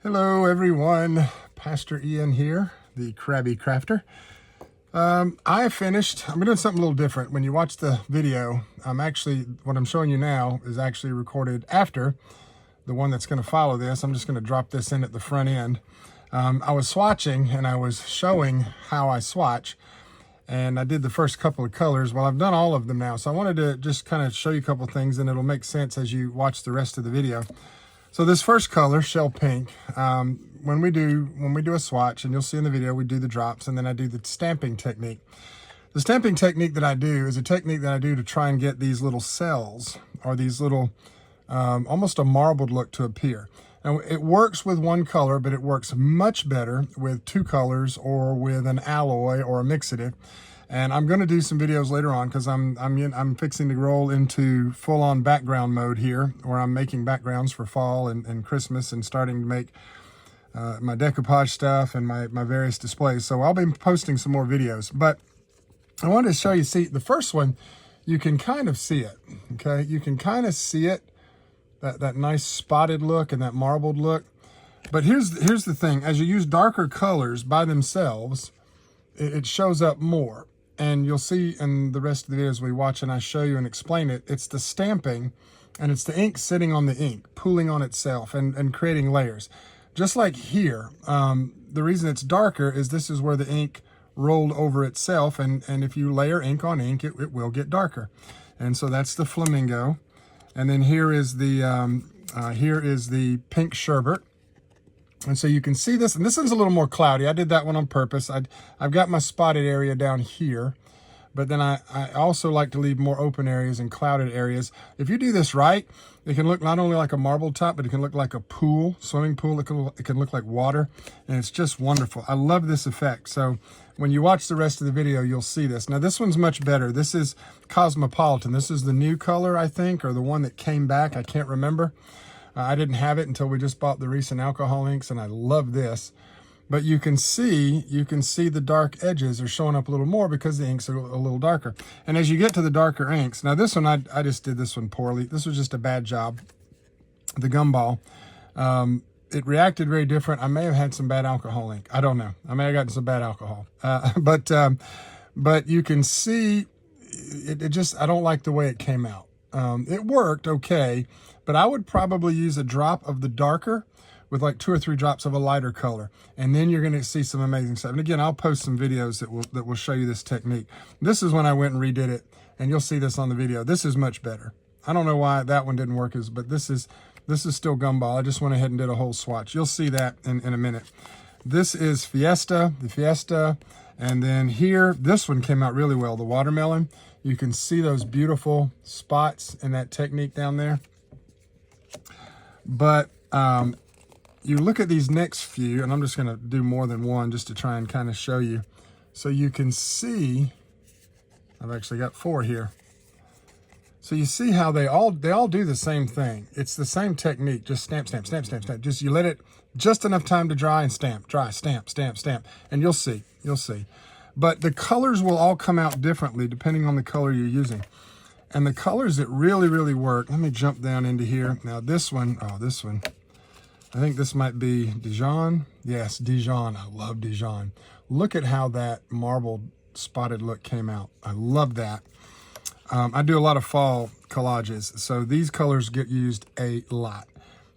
Hello everyone, Pastor Ian here, the Krabby Krafter. I have finished. I'm doing something a little different. When you watch the video, what I'm showing you now is actually recorded after the one that's going to follow this. I'm just going to drop this in at the front end. I was swatching and I was showing how I swatch, and I did the first couple of colors. Well, I've done all of them now, so I wanted to just kind of show you a couple of things, and it'll make sense as you watch the rest of the video. So this first color, shell pink, when we do a swatch, and you'll see in the video, we do the drops, and then I do the stamping technique. The stamping technique that I do is a technique that I do to try and get these little cells, or these little, almost a marbled look to appear. Now, it works with one color, but it works much better with two colors or with an alloy or a mixative. And I'm going to do some videos later on because I'm fixing to roll into full-on background mode here, where I'm making backgrounds for fall and Christmas, and starting to make my decoupage stuff and my various displays. So I'll be posting some more videos. But I wanted to show you, see, the first one, you can kind of see it, okay? You can kind of see it, that nice spotted look and that marbled look. But here's the thing. As you use darker colors by themselves, it shows up more. And you'll see in the rest of the videos we watch and I show you and explain it, it's the stamping and it's the ink sitting on the ink, pooling on itself and creating layers. Just like here, the reason it's darker is this is where the ink rolled over itself, and if you layer ink on ink, it will get darker. And so that's the flamingo. And then here is the pink sherbet. And so you can see this, and this one's a little more cloudy. I did that one on purpose. I've got my spotted area down here, but then I also like to leave more open areas and clouded areas. If you do this right, it can look not only like a marble top, but it can look like a pool, swimming pool. It can look like water, and it's just wonderful. I love this effect. So when you watch the rest of the video, you'll see this. Now this one's much better. This is Cosmopolitan. This is the new color, I think, or the one that came back. I can't remember. I didn't have it until we just bought the recent alcohol inks, and I love this. But you can see the dark edges are showing up a little more because the inks are a little darker. And as you get to the darker inks, now this one, I just did this one poorly. This was just a bad job. The gumball, it reacted very different. I may have had some bad alcohol ink. I don't know. I may have gotten some bad alcohol. But you can see, it just, I don't like the way it came out. It worked okay, but I would probably use a drop of the darker with like 2 or 3 drops of a lighter color, and then you're going to see some amazing stuff. And again, I'll post some videos that will show you this technique. This is when I went and redid it, and you'll see this on the video. This is much better. I don't know why that one didn't work, but this is still gumball. I just went ahead and did a whole swatch. You'll see that in a minute. This is the Fiesta, and then here, this one came out really well, the watermelon. You can see those beautiful spots in that technique down there. But you look at these next few, and I'm just going to do more than one just to try and kind of show you. So you can see, I've actually got 4 here. So you see how they all do the same thing. It's the same technique, just stamp, stamp, stamp, stamp, stamp. Just you let it just enough time to dry and stamp, dry, stamp, stamp, stamp. And you'll see. But the colors will all come out differently depending on the color you're using. And the colors that really, really work, let me jump down into here. Now this one, I think this might be Dijon. Yes, Dijon, I love Dijon. Look at how that marbled spotted look came out. I love that. I do a lot of fall collages, so these colors get used a lot.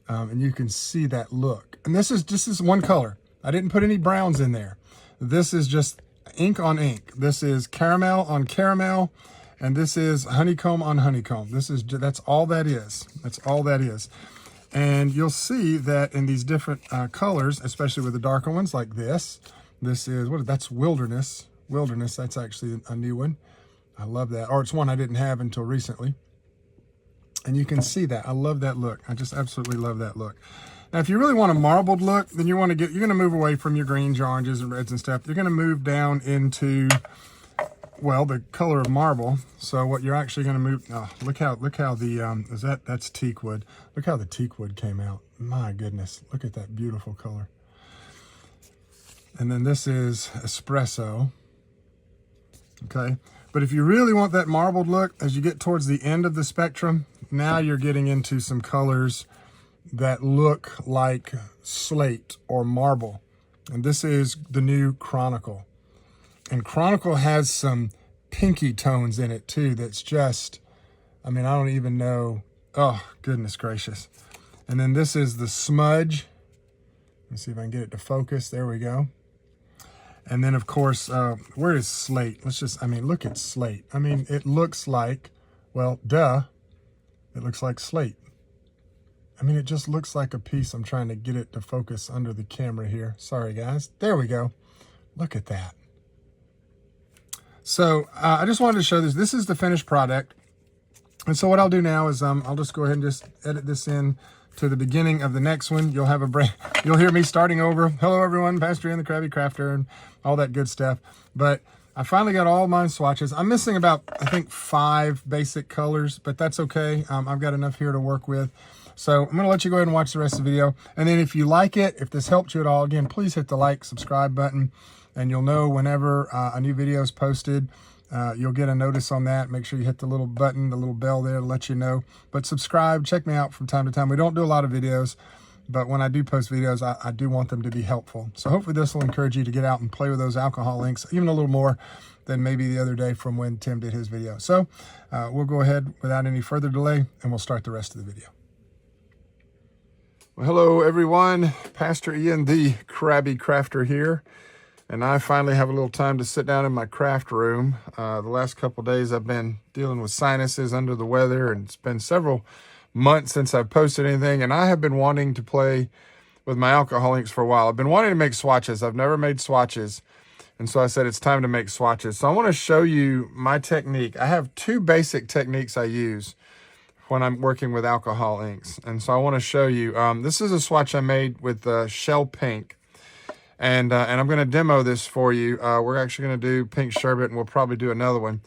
And you can see that look. And this is one color. I didn't put any browns in there. This is just ink on ink. This is caramel on caramel, and this is honeycomb on honeycomb. That's all that is. That's all that is. And you'll see that in these different colors, especially with the darker ones like this. This is, that's Wilderness. Wilderness, that's actually a new one. I love that. Or it's one I didn't have until recently. And you can see that. I love that look. I just absolutely love that look. Now, if you really want a marbled look, then you're going to move away from your greens, your oranges, and reds and stuff. You're going to move down into, well, the color of marble. So what you're actually going to move, look how the, that's teak wood. Look how the teak wood came out. My goodness, look at that beautiful color. And then this is espresso, okay? But if you really want that marbled look, as you get towards the end of the spectrum, now you're getting into some colors that look like slate or marble. And this is the new Chronicle. And Chronicle has some pinky tones in it too that's just, I mean, I don't even know. Oh, goodness gracious. And then this is the Smudge. Let's see if I can get it to focus. There we go. And then, of course, where is Slate? Let's just, I mean, look at Slate. I mean, it looks like, well, duh, it looks like Slate. I mean, it just looks like a piece. I'm trying to get it to focus under the camera here. Sorry, guys. There we go. Look at that. So I just wanted to show this. This is the finished product. And so what I'll do now is I'll just go ahead and just edit this in to the beginning of the next one. You'll have a break. You'll hear me starting over. Hello, everyone. Pastor Ian, the Krabby Krafter, and all that good stuff. But I finally got all my swatches. I'm missing about, I think, 5 basic colors, but that's okay. I've got enough here to work with. So I'm going to let you go ahead and watch the rest of the video. And then if you like it, if this helped you at all, again, please hit the like, subscribe button, and you'll know whenever a new video is posted. You'll get a notice on that. Make sure you hit the little button, the little bell there to let you know. But subscribe, check me out from time to time. We don't do a lot of videos, but when I do post videos, I do want them to be helpful. So hopefully this will encourage you to get out and play with those alcohol inks, even a little more than maybe the other day from when Tim did his video. So we'll go ahead without any further delay, and we'll start the rest of the video. Well, hello, everyone. Pastor Ian, the Krabby Krafter here. And I finally have a little time to sit down in my craft room. The last couple of days I've been dealing with sinuses, under the weather, and it's been several months since I've posted anything. And I have been wanting to play with my alcohol inks for a while. I've been wanting to make swatches. I've never made swatches. And so I said it's time to make swatches. So I want to show you my technique. I have 2 basic techniques I use when I'm working with alcohol inks. And so I want to show you. This is a swatch I made with Shell Pink. And I'm going to demo this for you. We're actually going to do pink sherbet, and we'll probably do another one.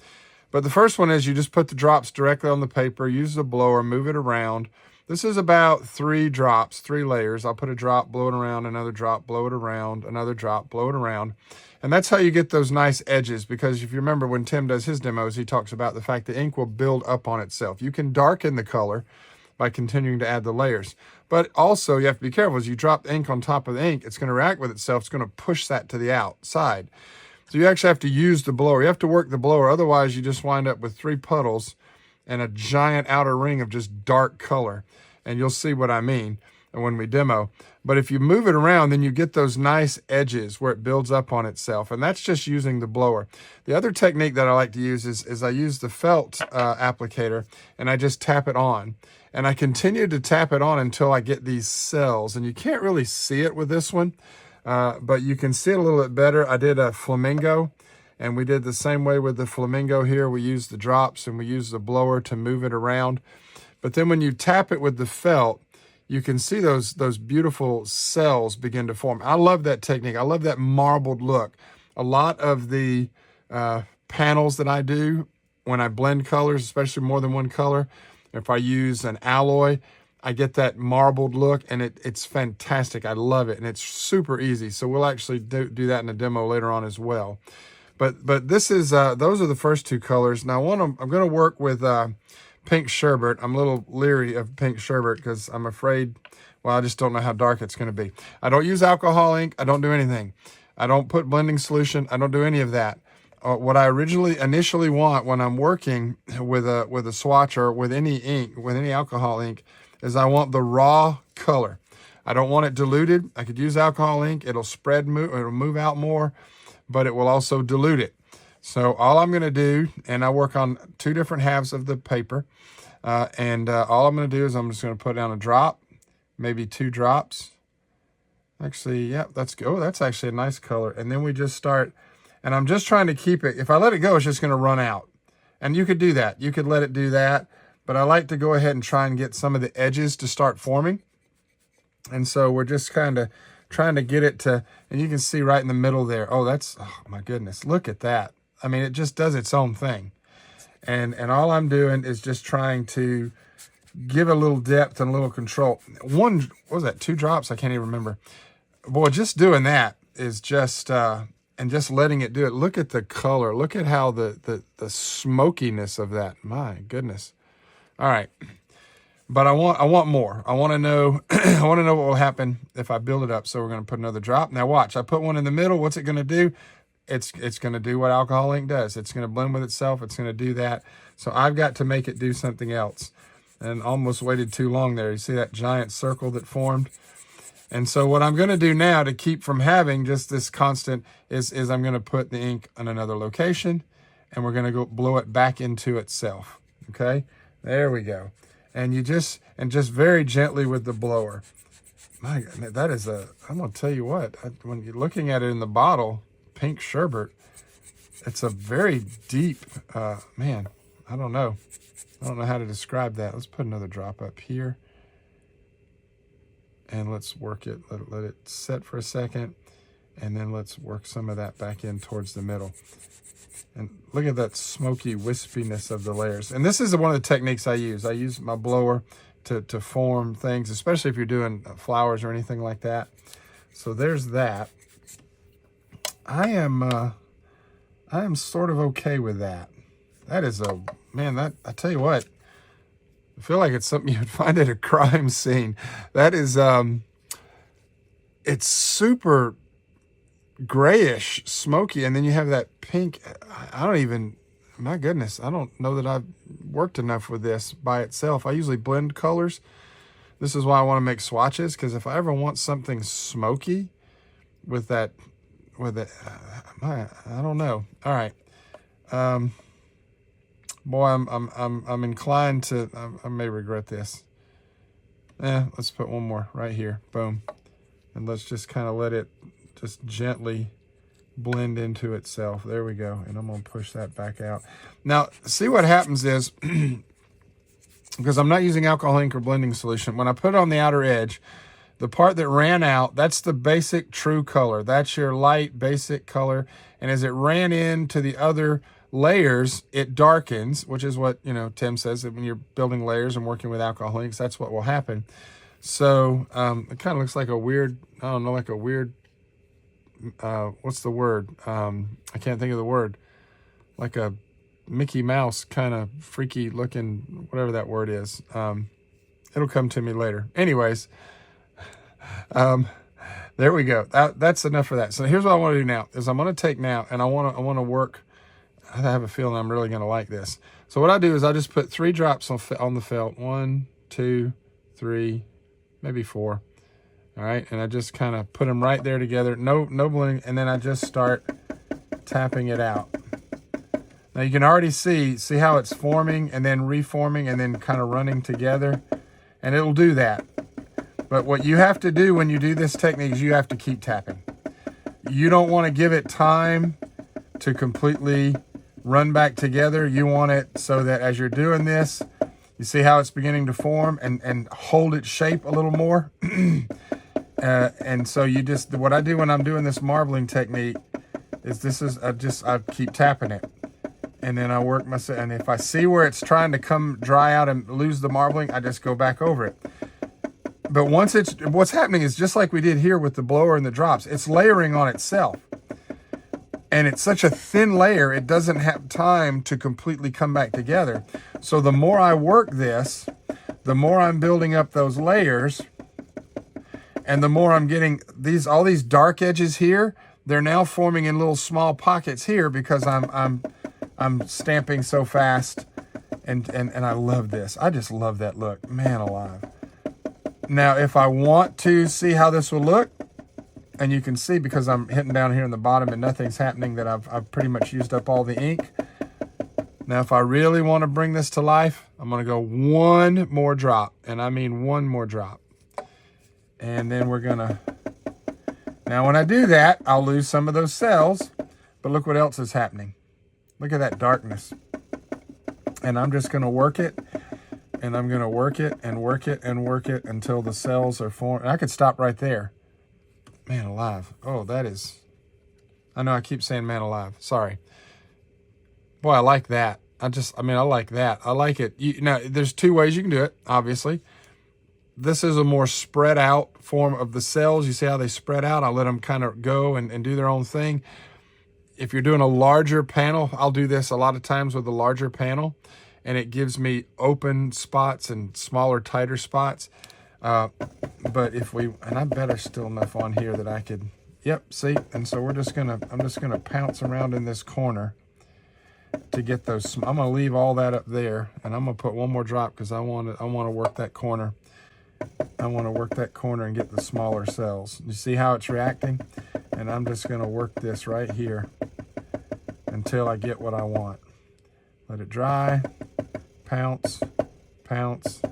But the first one is you just put the drops directly on the paper, use the blower, move it around. This is about 3 drops, 3 layers. I'll put a drop, blow it around, another drop, blow it around, another drop, blow it around. And that's how you get those nice edges, because if you remember when Tim does his demos, he talks about the fact the ink will build up on itself. You can darken the color by continuing to add the layers. But also you have to be careful. As you drop the ink on top of the ink, it's going to react with itself. It's going to push that to the outside. So you actually have to use the blower. You have to work the blower. Otherwise, you just wind up with 3 puddles and a giant outer ring of just dark color. And you'll see what I mean when we demo. But if you move it around, then you get those nice edges where it builds up on itself. And that's just using the blower. The other technique that I like to use is I use the felt applicator, and I just tap it on. And I continue to tap it on until I get these cells. And you can't really see it with this one, but you can see it a little bit better. I did a flamingo, and we did the same way with the flamingo here. We used the drops, and we used the blower to move it around. But then when you tap it with the felt, you can see those beautiful cells begin to form. I love that technique. I love that marbled look. A lot of the panels that I do when I blend colors, especially more than one color, if I use an alloy, I get that marbled look, and it's fantastic. I love it, and it's super easy. So we'll actually do that in a demo later on as well. But this is those are the first 2 colors. Now I'm going to work with pink sherbet. I'm a little leery of pink sherbet because I'm afraid, well, I just don't know how dark it's going to be. I don't use alcohol ink. I don't do anything. I don't put blending solution. I don't do any of that. What I initially want when I'm working with a swatch or with any ink, with any alcohol ink, is I want the raw color. I don't want it diluted. I could use alcohol ink. It'll it'll move out more, but it will also dilute it. So all I'm going to do, and I work on 2 different halves of the paper, all I'm going to do is I'm just going to put down a drop, maybe 2 drops. Actually, yeah, that's good. Oh, that's actually a nice color. And then we just start. And I'm just trying to keep it. If I let it go, it's just going to run out. And you could do that. You could let it do that. But I like to go ahead and try and get some of the edges to start forming. And so we're just kind of trying to get it to, and you can see right in the middle there. Oh, my goodness. Look at that. I mean, it just does its own thing. And all I'm doing is just trying to give a little depth and a little control. What was that? 2 drops? I can't even remember. Boy, just doing that is just... and just letting it do it. Look at the color. Look at how the smokiness of that. My goodness. All right. But I want more. I want to know, I want to know what will happen if I build it up. So we're going to put another drop. Now watch, I put one in the middle. What's it going to do? It's going to do what alcohol ink does. It's going to blend with itself. It's going to do that. So I've got to make it do something else. And almost waited too long there. You see that giant circle that formed? And so what I'm going to do now to keep from having just this constant is I'm going to put the ink on another location, and we're going to go blow it back into itself. Okay, there we go. And you just very gently with the blower. My God, that is I'm going to tell you what, when you're looking at it in the bottle, pink sherbet, it's a very deep, man, I don't know how to describe that. Let's put another drop up here. And let's work it, let it set for a second, and then let's work some of that back in towards the middle. And look at that smoky wispiness of the layers. And this is one of the techniques I use. I use my blower to form things, especially if you're doing flowers or anything like that. So there's that. I am sort of okay with that. That is man, I tell you what, I feel like it's something you would find at a crime scene. That is, it's super grayish, smoky, and then you have that pink. I don't even, my goodness, I don't know that I've worked enough with this by itself. I usually blend colors. This is why I want to make swatches, because if I ever want something smoky with that, I don't know. All right. Boy, I'm inclined to, I may regret this. Let's put one more right here. Boom. And let's just kind of let it just gently blend into itself. There we go. And I'm going to push that back out. Now, see what happens is, because I'm not using alcohol ink or blending solution, when I put it on the outer edge, the part that ran out, that's the basic true color. That's your light basic color. And as it ran into the other layers, it darkens, which is what, Tim says, that when you're building layers and working with alcohol inks, that's what will happen. So it kind of looks like a weird, I don't know, like a weird, what's the word? I can't think of the word. Like a Mickey Mouse kind of freaky looking, whatever that word is. It'll come to me later. Anyways, there we go. That's enough for that. So here's what I want to do now, is I'm going to take now, and I want to work. I have a feeling I'm really going to like this. So what I do is I just put 3 drops on the felt. 1, 2, 3, maybe 4. All right, and I just kind of put them right there together. No blending, and then I just start tapping it out. Now you can already see how it's forming and then reforming and then kind of running together, and it'll do that. But what you have to do when you do this technique is you have to keep tapping. You don't want to give it time to completely run back together. You want it so that as you're doing this, you see how it's beginning to form and hold its shape a little more. And so you just, what I do when I'm doing this marbling technique is I keep tapping it. And then I work myself, and if I see where it's trying to come dry out and lose the marbling, I just go back over it. But what's happening is just like we did here with the blower and the drops, it's layering on itself. And it's such a thin layer, it doesn't have time to completely come back together. So the more I work this, the more I'm building up those layers, and the more I'm getting all these dark edges here, they're now forming in little small pockets here because I'm stamping so fast, and I love this. I just love that look, man alive. Now, if I want to see how this will look, and you can see because I'm hitting down here in the bottom and nothing's happening, that I've pretty much used up all the ink. Now, if I really want to bring this to life, I'm going to go 1 more drop, and I mean 1 more drop. And then we're going to, now when I do that, I'll lose some of those cells, but look what else is happening. Look at that darkness. And I'm just going to work it, and I'm going to work it and work it and work it until the cells are formed. And I could stop right there. Man alive. Oh, that is, I know I keep saying man alive. Sorry. Boy, I like that. I like that. I like it. There's 2 ways you can do it, obviously. This is a more spread out form of the cells. You see how they spread out? I let them kind of go and do their own thing. If you're doing a larger panel, I'll do this a lot of times with a larger panel. and it gives me open spots and smaller, tighter spots. But if we, and I bet there's still enough on here that I could, yep, see? And so I'm just gonna pounce around in this corner to get those. I'm gonna leave all that up there, and I'm gonna put one more drop because I want to work that corner. I want to work that corner and get the smaller cells. You see how it's reacting? And I'm just gonna work this right here until I get what I want. Let it dry, pounce, pounce.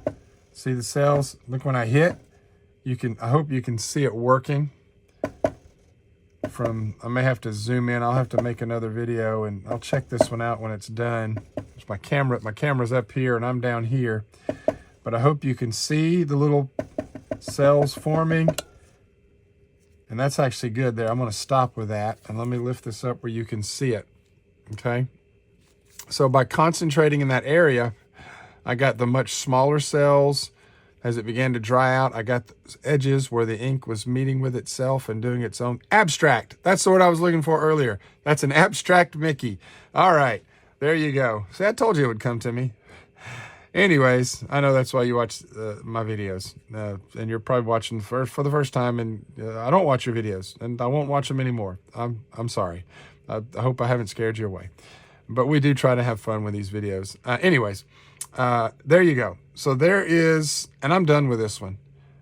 See the cells? Look, when I hit, I hope you can see it working. I may have to zoom in. I'll have to make another video, and I'll check this one out when it's done. My camera's up here and I'm down here. But I hope you can see the little cells forming. And that's actually good there. I'm gonna stop with that, and let me lift this up where you can see it, okay? So by concentrating in that area, I got the much smaller cells. As it began to dry out, I got the edges where the ink was meeting with itself and doing its own abstract. That's the word I was looking for earlier. That's an abstract Mickey. All right, there you go. See, I told you it would come to me. Anyways, I know that's why you watch my videos, and you're probably watching for the first time, and I don't watch your videos, and I won't watch them anymore. I'm sorry. I hope I haven't scared you away. But we do try to have fun with these videos. Anyways, there you go. So there is, and I'm done with this one.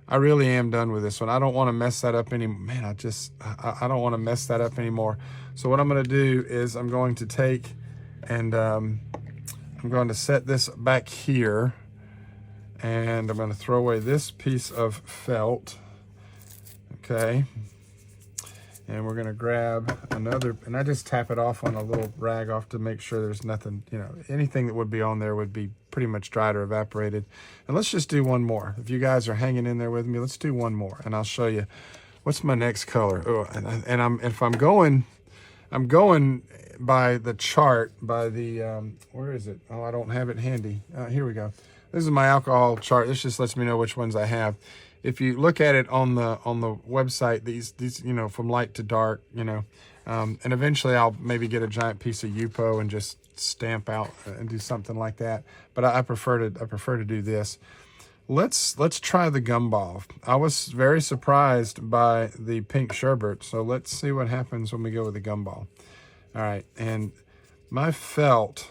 I really am done with this one. I don't want to mess that up anymore. Man, I don't want to mess that up anymore. So what I'm going to do is I'm going to take and I'm going to set this back here, and I'm going to throw away this piece of felt. Okay. And we're going to grab another, and I just tap it off on a little rag off to make sure there's nothing, anything that would be on there would be pretty much dried or evaporated. And let's just do one more. If you guys are hanging in there with me, let's do one more, and I'll show you what's my next color. Oh, if I'm going by the chart, by the, where is it? Oh, I don't have it handy. Here we go. This is my alcohol chart. This just lets me know which ones I have. If you look at it on the website, these from light to dark, and eventually I'll maybe get a giant piece of Yupo and just stamp out and do something like that. But I prefer to do this. Let's try the gumball. I was very surprised by the pink sherbet, so let's see what happens when we go with the gumball. All right, and my felt.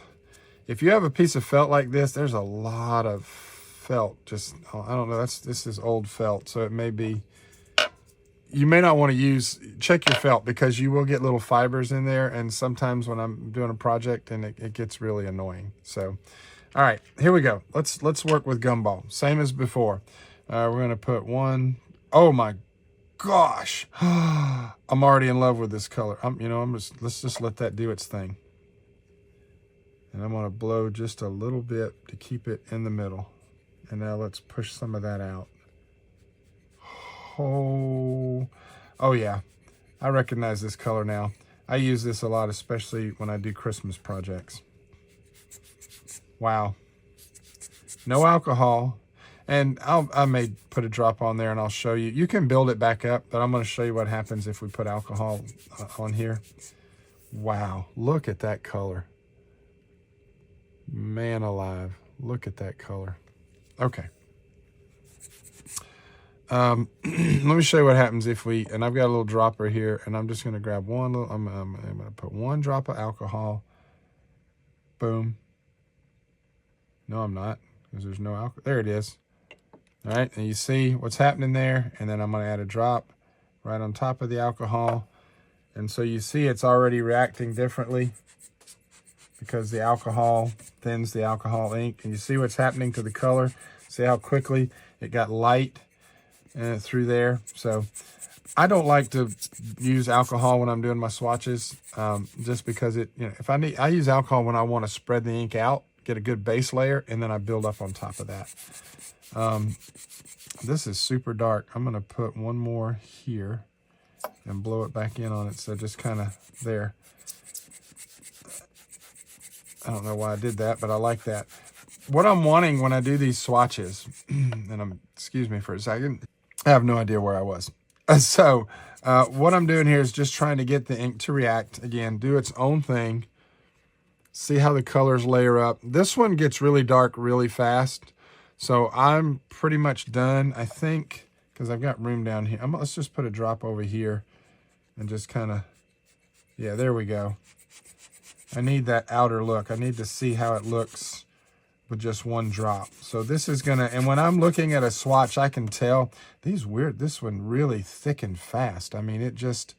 If you have a piece of felt like this, there's a lot of felt. I don't know, this is old felt, so it may be, you may not want to check your felt, because you will get little fibers in there, and sometimes when I'm doing a project, and it gets really annoying. So all right, here we go. Let's work with gumball, same as before. We're gonna put one. Oh my gosh, I'm already in love with this color. Let's just let that do its thing, and I'm gonna blow just a little bit to keep it in the middle. And now let's push some of that out. Oh yeah, I recognize this color now. I use this a lot, especially when I do Christmas projects. Wow. No alcohol. And I may put a drop on there and I'll show you. You can build it back up, but I'm going to show you what happens if we put alcohol on here. Wow, look at that color. Man alive, look at that color. Okay. Let me show you what happens if we, and I've got a little dropper here, and I'm just going to grab one little, I'm going to put one drop of alcohol. Boom. No, I'm not, because there's no alcohol. There it is. All right, and you see what's happening there, and then I'm going to add a drop right on top of the alcohol. And so you see it's already reacting differently because the alcohol thins the alcohol ink. And you see what's happening to the color. See how quickly it got light through there. So I don't like to use alcohol when I'm doing my swatches, just because I use alcohol when I want to spread the ink out, get a good base layer, and then I build up on top of that. This is super dark. I'm going to put one more here and blow it back in on it. So just kind of there. I don't know why I did that, but I like that. What I'm wanting when I do these swatches, and excuse me for a second, I have no idea where I was. So what I'm doing here is just trying to get the ink to react. Again, do its own thing. See how the colors layer up. This one gets really dark really fast. So I'm pretty much done, I think, because I've got room down here. Let's just put a drop over here and just kind of, yeah, there we go. I need that outer look. I need to see how it looks with just one drop. So this is gonna, and when I'm looking at a swatch, I can tell this one really thickened fast. I mean, it just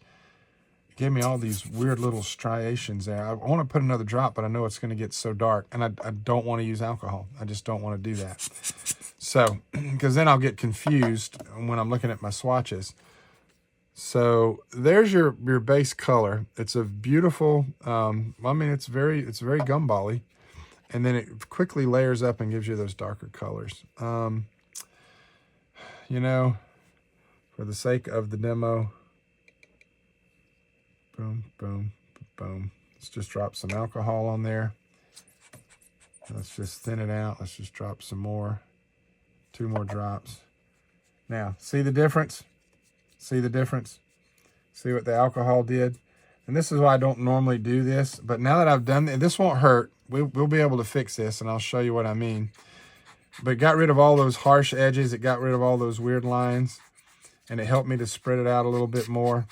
gave me all these weird little striations there. I want to put another drop, but I know it's going to get so dark, and I don't want to use alcohol. I just don't want to do that. So, because then I'll get confused when I'm looking at my swatches. So there's your base color. It's a beautiful, I mean, it's very gumball-y, and then it quickly layers up and gives you those darker colors. You know, for the sake of the demo, boom, boom, boom. Let's just drop some alcohol on there. Let's just thin it out. Let's just drop some more. 2 more drops. Now, see the difference? See the difference? See what the alcohol did? And this is why I don't normally do this. But now that I've done this won't hurt. We'll be able to fix this, and I'll show you what I mean. But it got rid of all those harsh edges. It got rid of all those weird lines. And it helped me to spread it out a little bit more.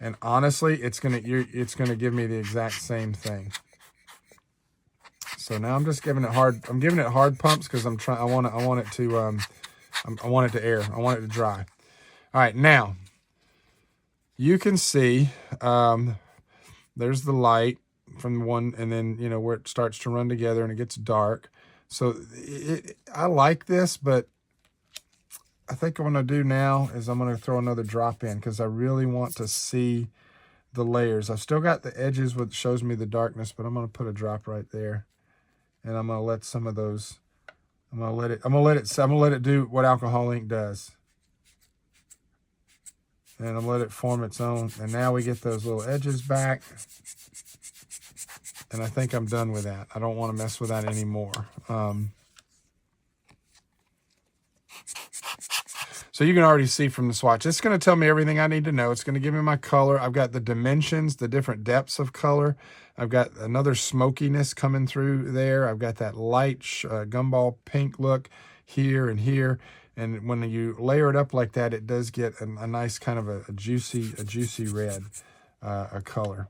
And honestly, it's gonna give me the exact same thing. So now I'm just giving it hard. I'm giving it hard pumps because I'm trying. I want it to air. I want it to dry. All right, now you can see there's the light from one, and then you know where it starts to run together and it gets dark. So I like this, but I think what I'm going to do now is I'm going to throw another drop in because I really want to see the layers. I've still got the edges which shows me the darkness, but I'm going to put a drop right there, and I'm going to let some of those. I'm going to let it do what alcohol ink does, and I'm going to let it form its own. And now we get those little edges back, and I think I'm done with that. I don't want to mess with that anymore. So you can already see from the swatch, it's going to tell me everything I need to know. It's going to give me my color. I've got the dimensions, the different depths of color. I've got another smokiness coming through there. I've got that light gumball pink look here and here. And when you layer it up like that, it does get a nice kind of a juicy red color.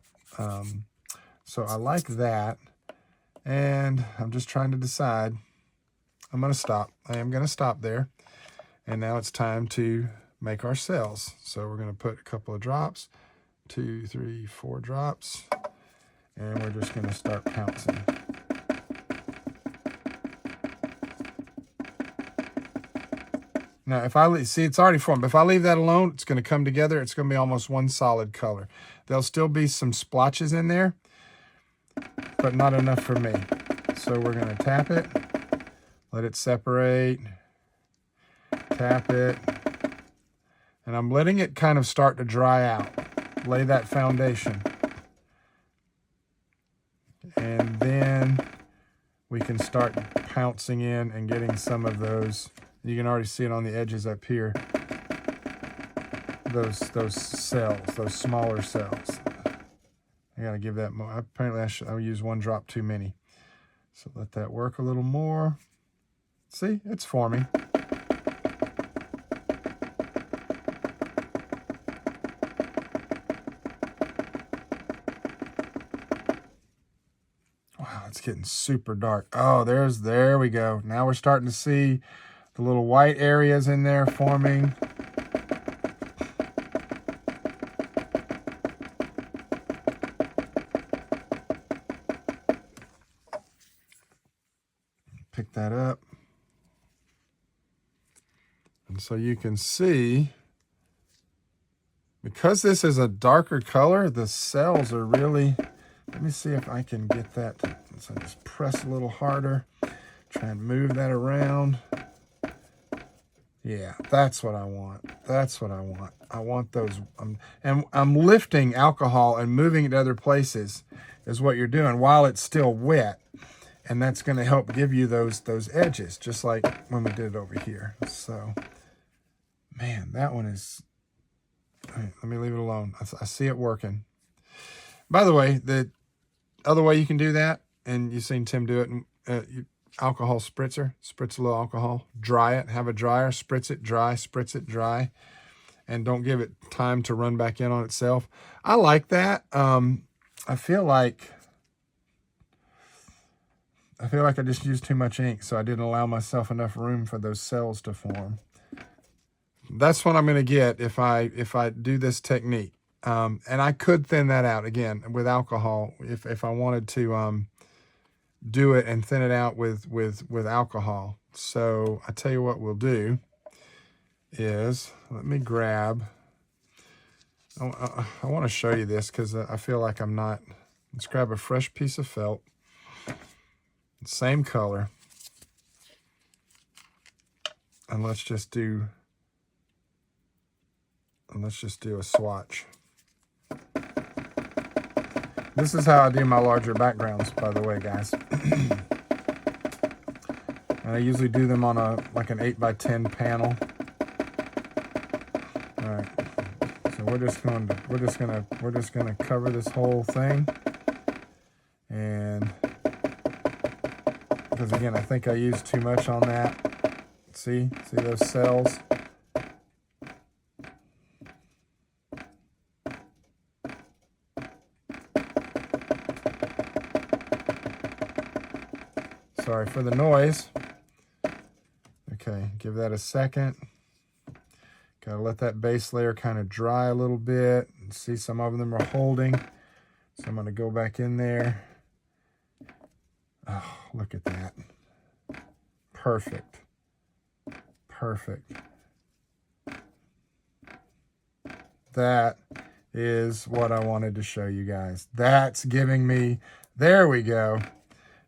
So I like that. And I'm just trying to decide. I'm going to stop. I am going to stop there. And now it's time to make our cells. So we're going to put a couple of drops, 2, 3, 4 drops, and we're just going to start pouncing. Now, if I see, it's already formed. But if I leave that alone, it's going to come together. It's going to be almost one solid color. There'll still be some splotches in there, but not enough for me. So we're going to tap it, let it separate. Tap it, and I'm letting it kind of start to dry out, lay that foundation, and then we can start pouncing in and getting some of those. You can already see it on the edges up here, those cells, those smaller cells. I gotta give that more. Apparently I'll use 1 drop too many, so let that work a little more. See, it's forming. It's getting super dark. Oh, there we go. Now we're starting to see the little white areas in there forming. Pick that up. And so you can see, because this is a darker color, the cells are really, let me see if I can get that to, so just press a little harder, try and move that around. Yeah, that's what I want. That's what I want. I want those, and I'm lifting alcohol and moving it to other places is what you're doing while it's still wet. And that's going to help give you those edges, just like when we did it over here. So, man, that one is, all right, let me leave it alone. I see it working. By the way, other way you can do that, and you've seen Tim do it, alcohol spritzer, spritz a little alcohol, dry it, have a dryer, spritz it, dry, spritz it, dry, and don't give it time to run back in on itself. I like that. I feel like I just used too much ink, so I didn't allow myself enough room for those cells to form. That's what I'm going to get if I do this technique. And I could thin that out again with alcohol if I wanted to do it and thin it out with alcohol. So I tell you what we'll do is, let me grab, I want to show you this because I feel like I'm not. Let's grab a fresh piece of felt, same color, and let's just do a swatch. This is how I do my larger backgrounds, by the way, guys. And I usually do them on like an 8x10 panel. All right. So we're just gonna cover this whole thing, and because again, I think I used too much on that. See those cells? Sorry for the noise. Okay, give that a second. Gotta let that base layer kind of dry a little bit. See, some of them are holding. So I'm gonna go back in there. Oh, look at that. Perfect. Perfect. That is what I wanted to show you guys. That's giving me, there we go.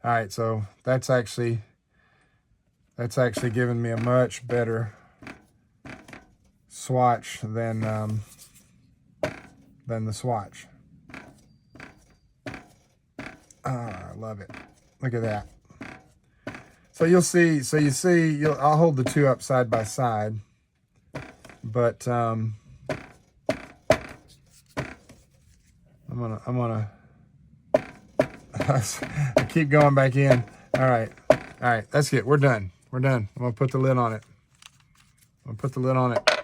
All right, so that's actually giving me a much better swatch than the swatch. I love it. Look at that. So you'll see. So you see. I'll hold the two up side by side, but I'm gonna. I keep going back in. All right. That's it. We're done. I'm gonna put the lid on it.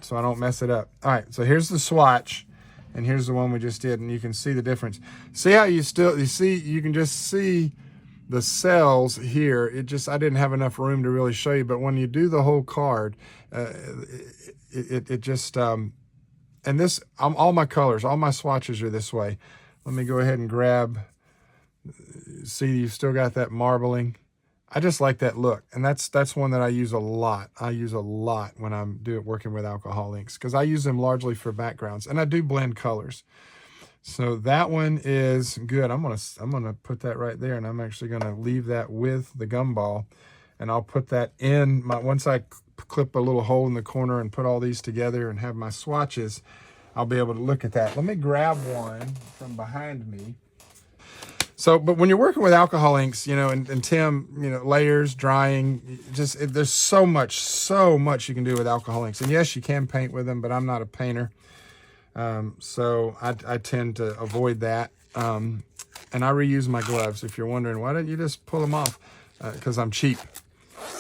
So I don't mess it up. All right. So here's the swatch, and here's the one we just did, and you can see the difference. See how you can just see the cells here. I didn't have enough room to really show you, but when you do the whole card, it just and this, all my colors, all my swatches are this way. Let me go ahead and grab. See, you've still got that marbling. I just like that look, and that's one that I use a lot. I use a lot when I'm working with alcohol inks, because I use them largely for backgrounds, and I do blend colors. So that one is good. I'm gonna put that right there, and I'm actually gonna leave that with the gumball, and I'll put that in my, once I clip a little hole in the corner and put all these together and have my swatches, I'll be able to look at that. Let me grab one from behind me. So, but when you're working with alcohol inks, and Tim, layers, drying, there's so much you can do with alcohol inks. And yes, you can paint with them, but I'm not a painter. So I tend to avoid that. And I reuse my gloves. If you're wondering, why don't you just pull them off? Because I'm cheap.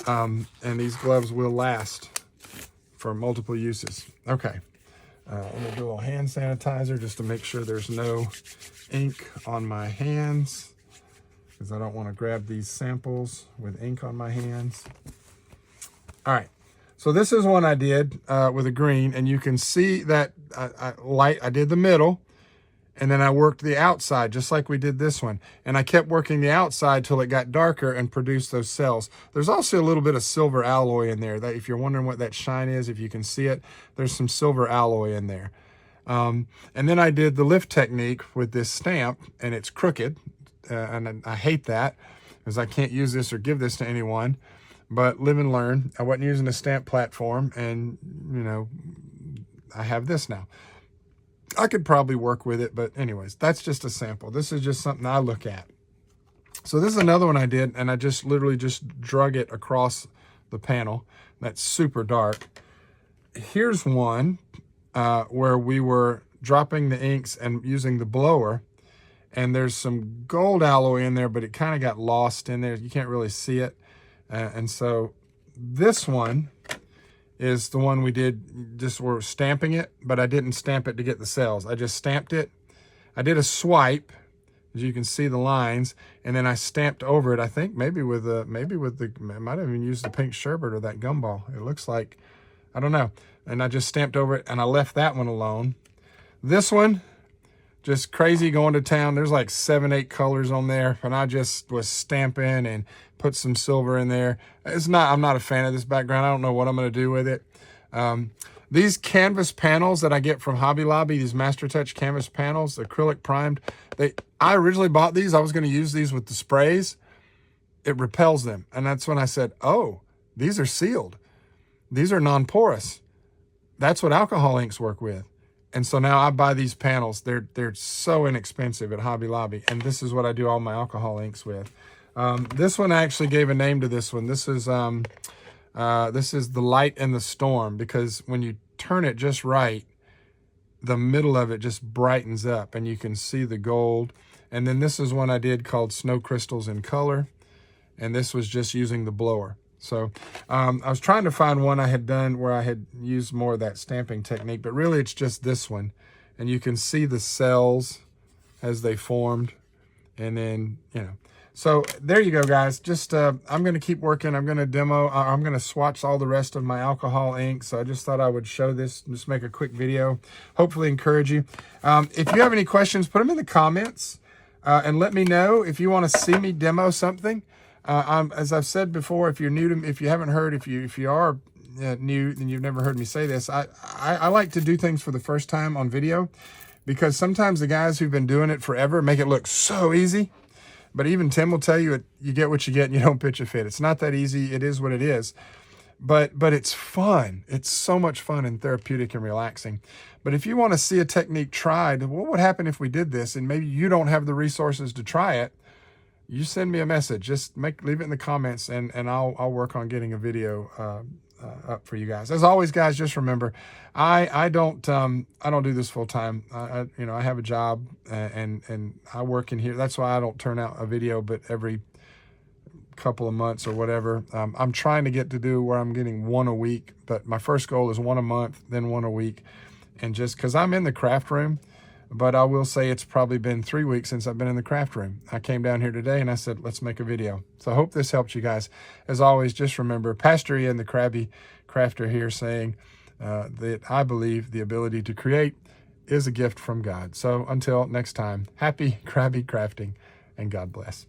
And these gloves will last for multiple uses. Okay. Let me do a little hand sanitizer just to make sure there's no ink on my hands, because I don't want to grab these samples with ink on my hands. All right, so this is one I did with a green, and you can see that I did the middle, and then I worked the outside just like we did this one, and I kept working the outside till it got darker and produced those cells. There's also a little bit of silver alloy in there. That, if you're wondering what that shine is, if you can see it, there's some silver alloy in there. And then I did the lift technique with this stamp, and it's crooked, and I hate that because I can't use this or give this to anyone, but live and learn. I wasn't using a stamp platform, and I have this now. I could probably work with it, but anyways, that's just a sample. This is just something I look at. So this is another one I did, and I just literally just drug it across the panel. That's super dark. Here's one where we were dropping the inks and using the blower, and there's some gold alloy in there, but it kind of got lost in there. You can't really see it. And so this one is the one we did, just we're stamping it, but I didn't stamp it to get the cells. I just stamped it. I did a swipe, as you can see the lines, and then I stamped over it. I think maybe with the, I might have even used the pink sherbet or that gumball. It looks like, I don't know. And I just stamped over it, and I left that one alone. This one, just crazy going to town. There's like 7, 8 colors on there, and I just was stamping and put some silver in there. I'm not a fan of this background. I don't know what I'm going to do with it. These canvas panels that I get from Hobby Lobby, these Master Touch canvas panels, acrylic primed, I originally bought these. I was going to use these with the sprays. It repels them. And that's when I said, oh, these are sealed. These are non-porous. That's what alcohol inks work with. And so now I buy these panels. They're so inexpensive at Hobby Lobby. And this is what I do all my alcohol inks with. This one I actually gave a name to this one. This is the Light and the Storm, because when you turn it just right, the middle of it just brightens up and you can see the gold. And then this is one I did called Snow Crystals in Color. And this was just using the blower. So I was trying to find one I had done where I had used more of that stamping technique, but really it's just this one. And you can see the cells as they formed. And then, you know, so there you go, guys. Just, I'm going to keep working. I'm going to demo, I'm going to swatch all the rest of my alcohol ink. So I just thought I would show this, just make a quick video, hopefully encourage you. If you have any questions, put them in the comments and let me know if you want to see me demo something. As I've said before, if you're new to, if you haven't heard, if you are new and you've never heard me say this, I like to do things for the first time on video, because sometimes the guys who've been doing it forever make it look so easy. But even Tim will tell you, you get what you get and you don't pitch a fit. It's not that easy. It is what it is. But it's fun. It's so much fun and therapeutic and relaxing. But if you want to see a technique tried, what would happen if we did this and maybe you don't have the resources to try it? You send me a message. Just leave it in the comments, and I'll work on getting a video up for you guys. As always, guys, just remember, I don't do this full time. You know, I have a job and I work in here. That's why I don't turn out a video, but every couple of months or whatever. I'm trying to get to do where I'm getting one a week, but my first goal is one a month, then one a week, and just because I'm in the craft room. But I will say it's probably been 3 weeks since I've been in the craft room. I came down here today and I said, let's make a video. So I hope this helped you guys. As always, just remember, Pastor Ian, the Krabby Crafter here, saying that I believe the ability to create is a gift from God. So until next time, happy Krabby Crafting, and God bless.